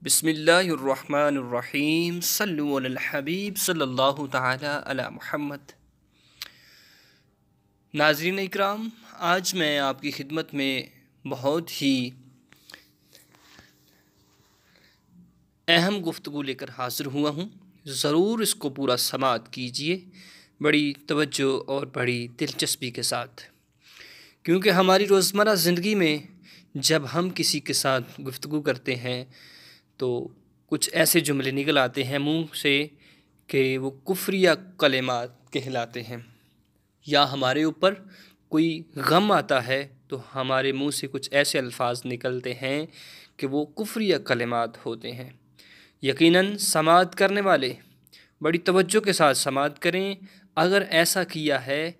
بسم اللہ الرحمن الرحیم صلو علی الحبیب صلی اللہ تعالی علی محمد۔ ناظرین اکرام، آج میں آپ کی خدمت میں بہت ہی اہم گفتگو لے کر حاضر ہوا ہوں۔ ضرور اس کو پورا سماعت کیجیے، بڑی توجہ اور بڑی دلچسپی کے ساتھ، کیونکہ ہماری روزمرہ زندگی میں جب ہم کسی کے ساتھ گفتگو کرتے ہیں تو کچھ ایسے جملے نکل آتے ہیں منہ سے کہ وہ کفریہ کلمات کہلاتے ہیں، یا ہمارے اوپر کوئی غم آتا ہے تو ہمارے منہ سے کچھ ایسے الفاظ نکلتے ہیں کہ وہ کفریہ کلمات ہوتے ہیں۔ یقیناً سماعت کرنے والے بڑی توجہ کے ساتھ سماعت کریں۔ اگر ایسا کیا ہے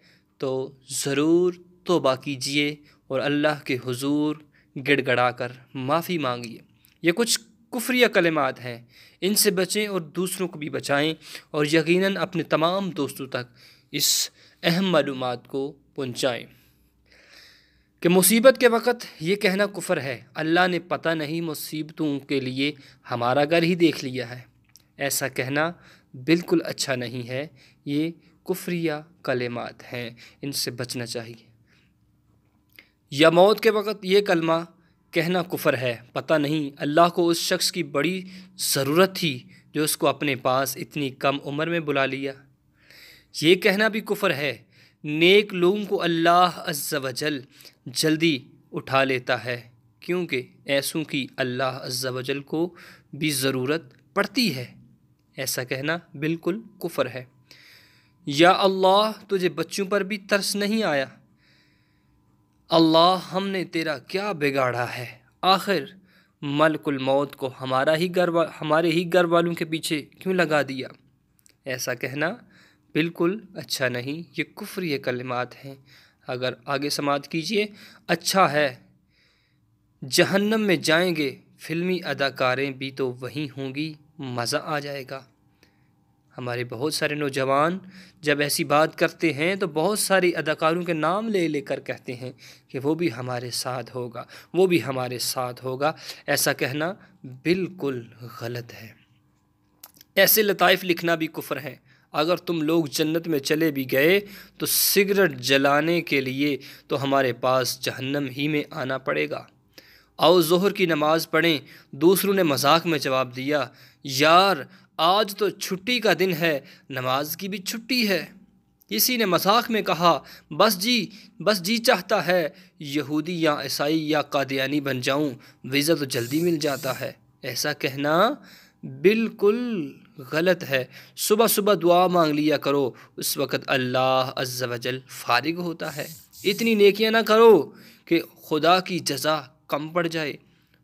تو ضرور توبہ کیجیے اور اللہ کے حضور گڑ گڑا کر معافی مانگیے۔ یہ کچھ کفریہ کلمات ہیں، ان سے بچیں اور دوسروں کو بھی بچائیں، اور یقیناً اپنے تمام دوستوں تک اس اہم معلومات کو پہنچائیں کہ مصیبت کے وقت یہ کہنا کفر ہے۔ اللہ نے پتہ نہیں مصیبتوں کے لیے ہمارا گھر ہی دیکھ لیا ہے، ایسا کہنا بالکل اچھا نہیں ہے۔ یہ کفریہ کلمات ہیں، ان سے بچنا چاہیے۔ یا موت کے وقت یہ کلمہ کہنا کفر ہے، پتہ نہیں اللہ کو اس شخص کی بڑی ضرورت تھی جو اس کو اپنے پاس اتنی کم عمر میں بلا لیا، یہ کہنا بھی کفر ہے۔ نیک لوگوں کو اللہ عز و جل جلدی اٹھا لیتا ہے، کیونکہ ایسوں کی اللہ عز و جل کو بھی ضرورت پڑتی ہے، ایسا کہنا بالکل کفر ہے۔ یا اللہ تجھے بچوں پر بھی ترس نہیں آیا، اللہ ہم نے تیرا کیا بگاڑا ہے، آخر ملک الموت کو ہمارے ہی گھر والوں کے پیچھے کیوں لگا دیا، ایسا کہنا بالکل اچھا نہیں۔ یہ کفری کلمات ہیں۔ اگر آگے سماعت کیجیے۔ اچھا ہے جہنم میں جائیں گے فلمی اداکاریں بھی تو وہیں ہوں گی، مزہ آ جائے گا۔ ہمارے بہت سارے نوجوان جب ایسی بات کرتے ہیں تو بہت ساری اداکاروں کے نام لے لے کر کہتے ہیں کہ وہ بھی ہمارے ساتھ ہوگا، وہ بھی ہمارے ساتھ ہوگا، ایسا کہنا بالکل غلط ہے۔ ایسے لطائف لکھنا بھی کفر ہے۔ اگر تم لوگ جنت میں چلے بھی گئے تو سگریٹ جلانے کے لیے تو ہمارے پاس جہنم ہی میں آنا پڑے گا۔ آؤ ظہر کی نماز پڑھیں۔ دوسروں نے مذاق میں جواب دیا، یار آج تو چھٹی کا دن ہے، نماز کی بھی چھٹی ہے۔ کسی نے مذاق میں کہا، بس جی چاہتا ہے یہودی یا عیسائی یا قادیانی بن جاؤں، ویزا تو جلدی مل جاتا ہے، ایسا کہنا بالکل غلط ہے۔ صبح صبح دعا مانگ لیا کرو، اس وقت اللہ عز و جل فارغ ہوتا ہے۔ اتنی نیکیاں نہ کرو کہ خدا کی جزا کم پڑ جائے۔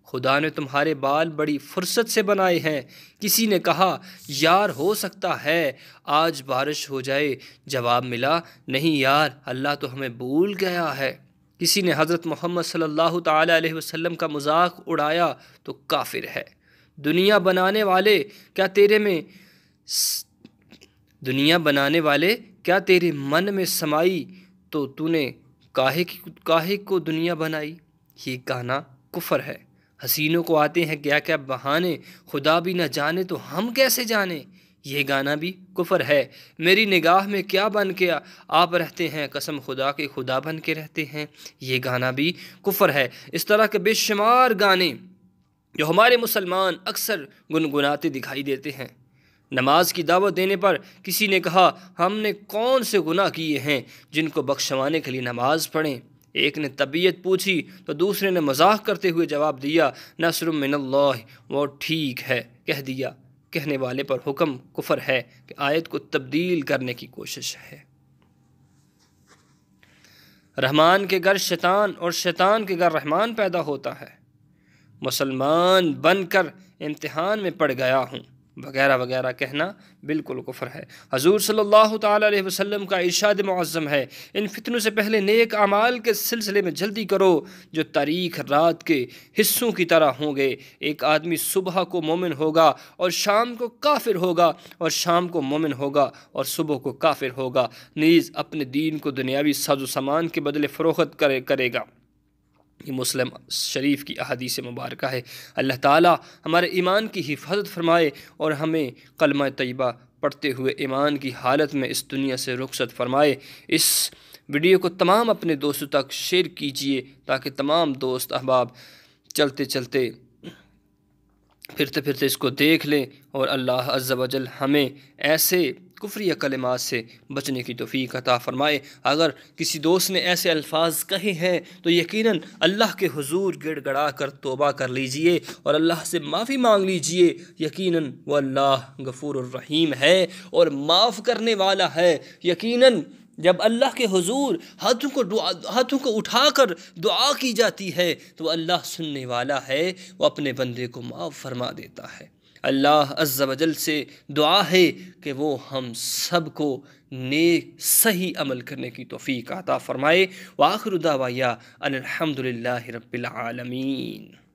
خدا نے تمہارے بال بڑی فرصت سے بنائے ہیں۔ کسی نے کہا، یار ہو سکتا ہے آج بارش ہو جائے، جواب ملا، نہیں یار اللہ تو ہمیں بھول گیا ہے۔ کسی نے حضرت محمد صلی اللہ تعالی علیہ وسلم کا مذاق اڑایا تو کافر ہے۔ دنیا بنانے والے کیا تیرے من میں سمائی تو تو نے کاہے کو دنیا بنائی، یہ گانا کفر ہے۔ حسینوں کو آتے ہیں کیا کیا بہانے، خدا بھی نہ جانے تو ہم کیسے جانے، یہ گانا بھی کفر ہے۔ میری نگاہ میں کیا بن کے آپ رہتے ہیں، قسم خدا کے خدا بن کے رہتے ہیں، یہ گانا بھی کفر ہے۔ اس طرح کے بے شمار گانے جو ہمارے مسلمان اکثر گنگناتے دکھائی دیتے ہیں۔ نماز کی دعوت دینے پر کسی نے کہا، ہم نے کون سے گناہ کیے ہیں جن کو بخشوانے کے لیے نماز پڑھیں۔ ایک نے طبیعت پوچھی تو دوسرے نے مذاق کرتے ہوئے جواب دیا، نصر من اللہ، وہ ٹھیک ہے کہہ دیا۔ کہنے والے پر حکم کفر ہے کہ آیت کو تبدیل کرنے کی کوشش ہے۔ رحمان کے گھر شیطان اور شیطان کے گھر رحمان پیدا ہوتا ہے، مسلمان بن کر امتحان میں پڑ گیا ہوں، وغیرہ وغیرہ کہنا بالکل کفر ہے۔ حضور صلی اللہ تعالی علیہ وسلم کا ارشاد معظم ہے، ان فتنوں سے پہلے نیک اعمال کے سلسلے میں جلدی کرو جو تاریک رات کے حصوں کی طرح ہوں گے۔ ایک آدمی صبح کو مومن ہوگا اور شام کو کافر ہوگا، اور شام کو مومن ہوگا اور صبح کو کافر ہوگا، نیز اپنے دین کو دنیاوی ساز و سامان کے بدلے فروخت کرے گا۔ یہ مسلم شریف کی احادیث مبارکہ ہے۔ اللہ تعالیٰ ہمارے ایمان کی حفاظت فرمائے اور ہمیں کلمہ طیبہ پڑھتے ہوئے ایمان کی حالت میں اس دنیا سے رخصت فرمائے۔ اس ویڈیو کو تمام اپنے دوستوں تک شیئر کیجئے تاکہ تمام دوست احباب چلتے چلتے پھرتے پھرتے اس کو دیکھ لیں اور اللہ عز و جل ہمیں ایسے کفری کلمات سے بچنے کی توفیق عطا فرمائے۔ اگر کسی دوست نے ایسے الفاظ کہے ہیں تو یقیناً اللہ کے حضور گڑ گڑا کر توبہ کر لیجئے اور اللہ سے معافی مانگ لیجئے۔ یقیناً وہ اللہ غفور الرحیم ہے اور معاف کرنے والا ہے۔ یقیناً جب اللہ کے حضور ہاتھوں کو اٹھا کر دعا کی جاتی ہے تو وہ اللہ سننے والا ہے، وہ اپنے بندے کو معاف فرما دیتا ہے۔ اللہ عز و جل سے دعا ہے کہ وہ ہم سب کو نیک صحیح عمل کرنے کی توفیق عطا فرمائے۔ وآخر دعوانا ان الحمد للہ رب العالمین۔